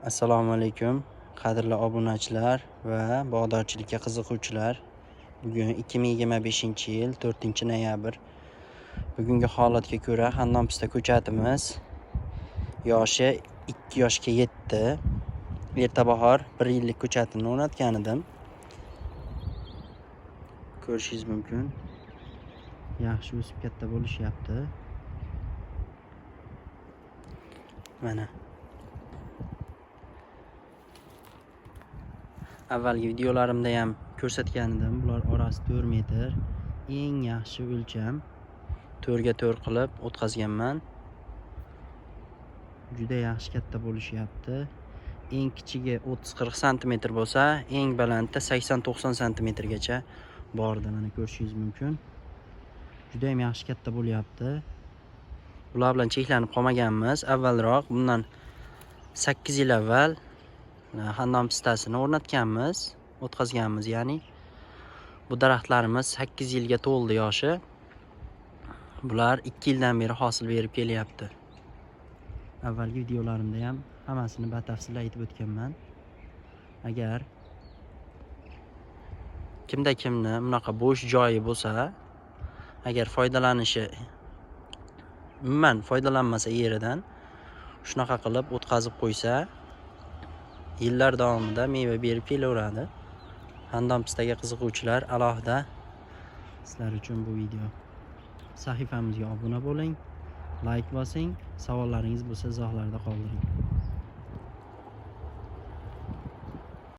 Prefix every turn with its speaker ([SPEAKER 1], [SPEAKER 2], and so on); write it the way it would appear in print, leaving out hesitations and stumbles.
[SPEAKER 1] Assalomu alaykum qadrli obunachilar va bog'dorchilikka qiziquvchilar. Bugun 2025-yil 4-noyabr. Bugungi holatga ko'ra Xandon pista ko'chatimiz yoshi 2 yoshga yetdi. Erta bahor 1 yillik ko'chatini o'rnatgan edim. Ko'rishingiz mumkin. Yaxshi o'sib katta bo'lishyapti. Mana avvalgi videolarimda ham ko'rsatgan edim. Bular orasi 4 metr. Eng yaxshi o'lcham 4 ga 4 qilib o'tkazganman. Juda yaxshi katta bo'lishyapti. Eng kichigi 30-40 cm bo'lsa, eng balandda 80-90 cm gacha bordi. Mana ko'rishingiz mumkin. Juda ham yaxshi katta bo'lyapti. Bular bilan cheklanib qolmaganmiz. Avvalroq bundan 8 yil avval Xandon pistasini o'rnatganmiz, o'tkazganmiz, ya'ni bu daraxtlarimiz 8 yilga to'ldi yoshi. Bular 2 yildan beri hosil berib kelyapti. Avvalgi videolarimda ham hammasini batafsil aytib o'tganman. Agar kimda bunaqa bo'sh joyi bo'lsa, agar umuman foydalanmasa yeridan, shunaqa qilib o'tkazib qo'ysa, yillar davomida meva berib kelaveradi. Xandon pistaga qiziquvchilar alohida sizlar uchun bu video. Sahifamizga obuna bo'ling, like bosing, savollaringiz bo'lsa izohlarda qoldiring.